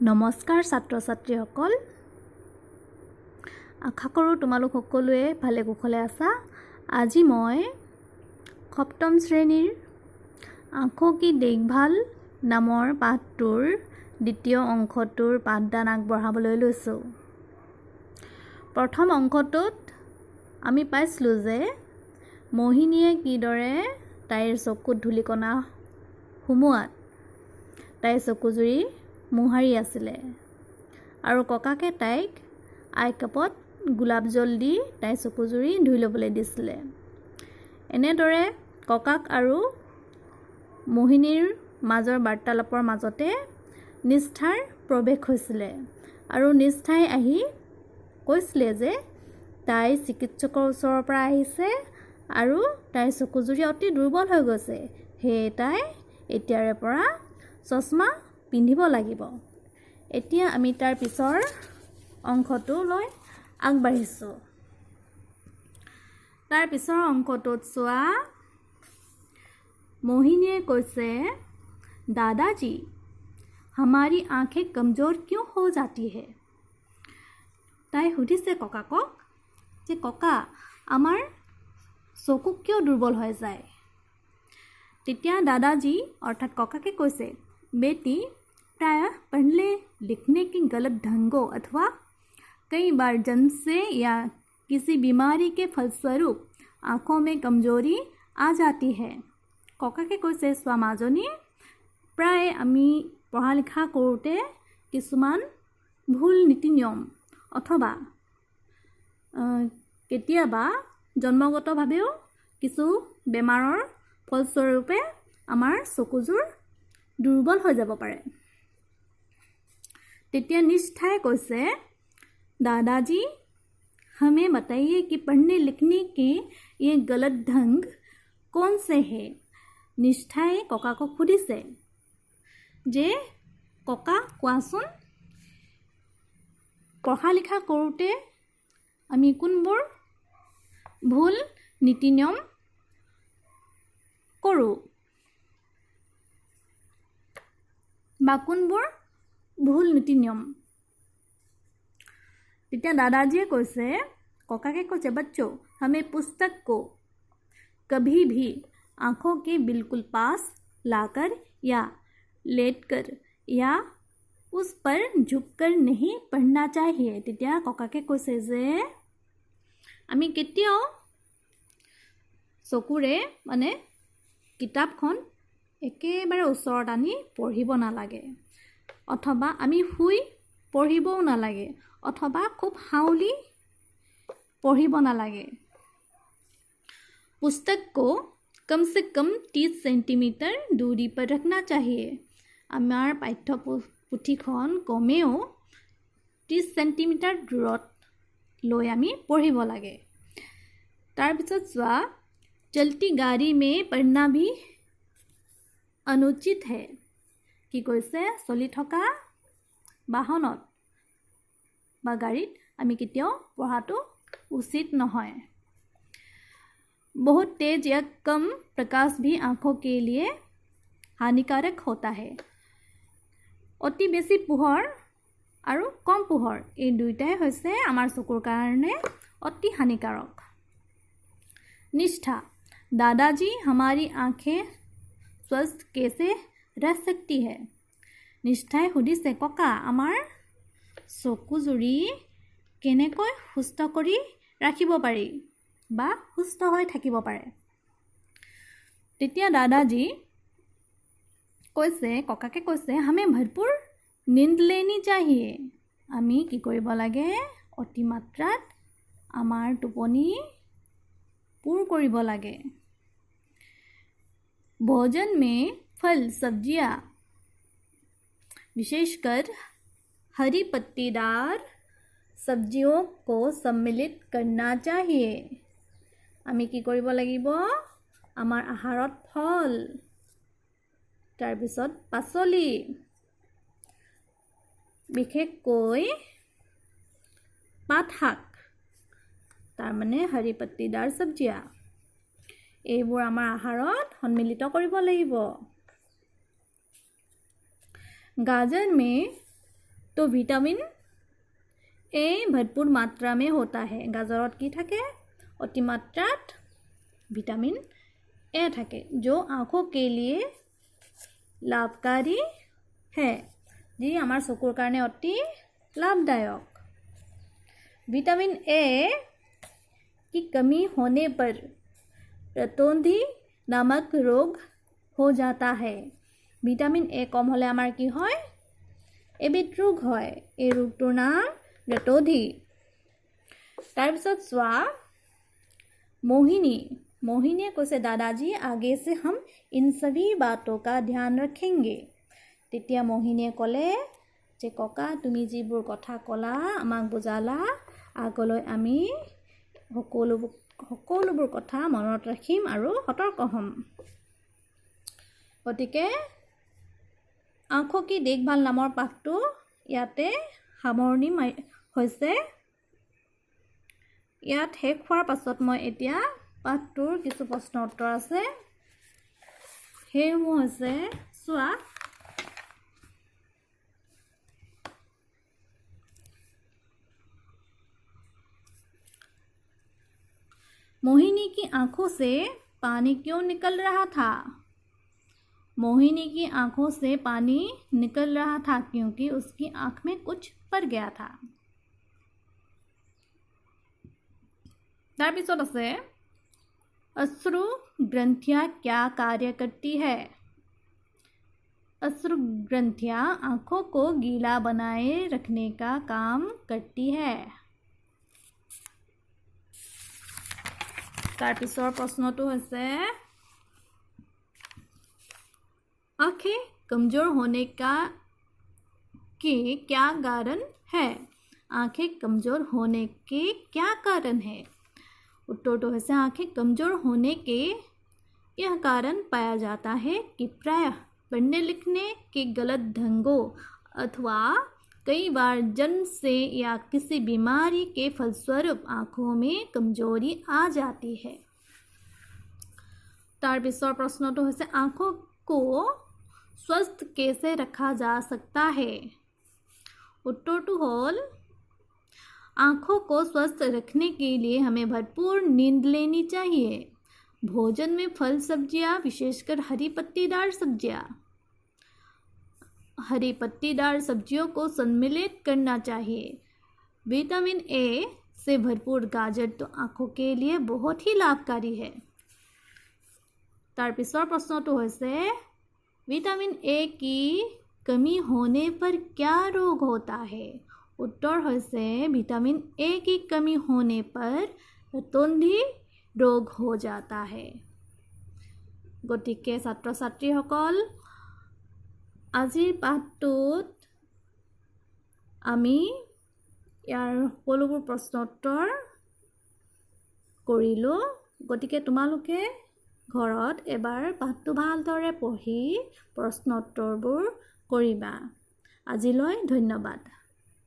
নমস্কাৰ ছাত্ৰ ছাত্ৰীসকল, আশা কৰোঁ তোমালোক সকলোৱে ভালে কুশলে আছা। আজি মই সপ্তম শ্ৰেণীৰ আঁখো কি দেখভাল নামৰ পাঠটোৰ দ্বিতীয় অংশটোৰ পাঠদান আগবঢ়াবলৈ লৈছোঁ। প্ৰথম অংশটোত আমি পাইছিলোঁ যে মোহিনীয়ে কিদৰে তাইৰ চকুত ধূলিকণা সুমুৱাত তাইৰ চকুজুৰি মোহাৰি আছিলে আৰু ককাকে তাইক আই কাপত গোলাপ জল দি তাইৰ চকুজুৰি ধুই ল'বলৈ দিছিলে। এনেদৰে ককাক আৰু মোহিনীৰ মাজৰ বাৰ্তালাপৰ মাজতে নিষ্ঠাৰ প্ৰৱেশ হৈছিলে আৰু নিষ্ঠাই আহি কৈছিলে যে তাই চিকিৎসকৰ ওচৰৰ পৰা আহিছে আৰু তাইৰ চকুজুৰি অতি দুৰ্বল হৈ গৈছে, সেয়ে তাই এতিয়াৰে পৰা চশমা পিন্ধিব লাগিব। এতিয়া আমি তাৰ পিছৰ অংশটোলৈ আগবাঢ়িছোঁ। তাৰ পিছৰ অংশটোত চোৱা, মোহিনীয়ে কৈছে, দাদাজি हमारी आँखें कमज़ोर क्यों हो जाती है। তাই সুধিছে ককাকক যে ককা আমাৰ চকু কিয় দুৰ্বল হৈ যায়। তেতিয়া দাদাজি অৰ্থাৎ ককাকে কৈছে, बेटी प्राय पढ़ने लिखने के गलत ढंगों अथवा कई बार जन्म से या किसी बीमारी के फलस्वरूप आँखों में कमजोरी आ जाती है। ककाके কৈছে চোৱা মাজনী, প্ৰায় আমি পঢ়া লিখা কৰোঁতে কিছুমান ভুল নীতি নিয়ম অথবা কেতিয়াবা জন্মগতভাৱেও কিছু বেমাৰৰ ফলস্বৰূপে আমাৰ চকুযোৰ দুৰ্বল হৈ যাব পাৰে। তেতিয়া নিষ্ঠাই কৈছে, दादाजी हमें बताइए कि पढ़ने लिखने के ये गलत ढंग कौन से हैं। निष्ठाই ককাকক সুধিছে যে ককা কোৱাচোন, পঢ়া লিখা কৰোঁতে আমি কোনবোৰ ভুল নীতি নিয়ম কৰোঁ বা কোনবোৰ ভুল নীতি নিয়ম। তেতিয়া दादाजीয়ে কৈছে, ककाके কৈছে, बच्चों हमें पुस्तक को कभी भी आँखों के बिल्कुल पास लाकर या लेटकर या उस पर झुककर नहीं पढ़ना चाहिए। তেতিয়া ককাকে কৈছে যে আমি কেতিয়াও চকুৰে মানে কিতাপখন একেবাৰে ওচৰত আনি পঢ়িব নালাগে, অথবা আমি শুই পঢ়িবও নালাগে, অথবা খুব হাউলি পঢ়িব নালাগে। पुस्तक को कम से कम 30 सेंटीमीटर दूरी पर रखना चाहिए। আমাৰ পাঠ্যপুথিখন কমেও 30 सेंटीमीटर দূৰত লৈ আমি পঢ়িব লাগে। তাৰপিছত চোৱা, चलती गाड़ी में पढ़ना भी अनुचित है। কি কৈছে, চলি থকা বাহনত বা গাড়ীত আমি কেতিয়াও পঢ়াটো উচিত নহয়। बहुत तेज या कम प्रकाश भी आँखों के लिए हानिकारक होता है। অতি বেছি পোহৰ আৰু কম পোহৰ এই দুইটাই হৈছে আমাৰ চকুৰ কাৰণে অতি হানিকাৰক। निष्ठा, दादाजी हमारी आँखें स्वस्थ कैसे रह सकती है। निष्ठाই সুধিছে, ককা আমাৰ চকুজুৰি কেনেকৈ সুস্থ কৰি ৰাখিব পাৰি বা সুস্থ হৈ থাকিব পাৰে। তেতিয়া दादाजी কৈছে, ককাকে কৈছে, हमें भरपूर नींद लेनी चाहिए। আমি কি কৰিব লাগে, অতিমাত্ৰাত আমাৰ টোপনি पूर কৰিব লাগে। भोजन में फल सब्जियां विशेषकर हरी पत्तीदार सब्जियों को सम्मिलित करना चाहिए। আমি কি কৰিব লাগিব, আমাৰ আহাৰত ফল, তাৰপিছত পাচলি, বিশেষকৈ পাত শাক, তাৰমানে হৰি পত্তিদাৰ চব্জিয়া, এইবোৰ আমাৰ আহাৰত সন্মিলিত কৰিব লাগিব। गाजर में तो विटामिन ए भरपूर मात्रा में होता है गाजरत की থাকে অতিমাত্রাত विटामिन ए থাকে जो आँखों के लिए लाभकारी है जी हमार चकुर कारणे अति लाभदायक विटामिन ए की कमी होने पर रतौंधी नामक रोग हो जाता है विटामिन ए कम होले आमार की হয় एबिध रोग হয় এই ৰোগটোৰ নাম रतौंधी তাৰপিছত চোৱা मोहिनी কৈছে दादाजी आगे से हम इन सभी बातों का ध्यान रखेंगे তেতিয়া मोहिनीয়ে ক'লে যে ককা তুমি যিবোৰ কথা ক'লা আমাক বুজালা আগলৈ আমি সকলোবোৰ কথা মনত ৰাখিম আৰু সতৰ্ক হ'ম গতিকে आँखों की देखभाल नाমৰ পাঠটো ইয়াতে সামৰণি হৈছে ইয়াত শেষ হোৱাৰ পাছত মই এতিয়া পাঠটোৰ কিছু প্ৰশ্ন উত্তৰ আছে সেইসমূহ হৈছে চোৱা मोहिनी की आंखों से पानी क्यों निकल रहा था मोहिनी की आंखों से पानी निकल रहा था क्योंकि उसकी आंख में कुछ पड़ गया था তাৰপিছত আছে अश्रु ग्रंथियां क्या कार्य करती है अश्रु ग्रंथियां आंखों को गीला बनाए रखने का काम करती है তাৰপিছৰ প্ৰশ্নটো হৈছে आँखें कमज़ोर होने का के क्या कारण है आँखें कमज़ोर होने के क्या कारण है उत्तरটো হৈছে आँखें कमज़ोर होने के यह कारण पाया जाता है कि प्रायः पढ़ने लिखने के गलत ढंगों अथवा कई बार जन्म से या किसी बीमारी के फलस्वरूप आँखों में कमजोरी आ जाती है তাৰপিছৰ প্ৰশ্নটো হৈছে आँखों को स्वस्थ कैसे रखा जा सकता है उत्तरটো হ'ল आँखों को स्वस्थ रखने के लिए हमें भरपूर नींद लेनी चाहिए भोजन में फल सब्जियां विशेषकर हरी पत्तीदार सब्जियों को सम्मिलित करना चाहिए विटामिन ए से भरपूर गाजर तो आँखों के लिए बहुत ही लाभकारी है তাৰপিছৰ প্ৰশ্নটো হৈছে विटामिन ए की कमी होने पर क्या रोग होता है उत्तर হৈছে विटामिन ए की कमी होने पर रतौंधी रोग हो जाता है গতিকে ছাত্ৰ ছাত্ৰীসকল আজিৰ পাঠটোত আমি ইয়াৰ সকলোবোৰ প্ৰশ্ন উত্তৰ কৰিলোঁ গতিকে তোমালোকে ঘৰত এবাৰ পাঠটো ভালদৰে পঢ়ি প্ৰশ্ন উত্তৰবোৰ কৰিবা আজিলৈ ধন্যবাদ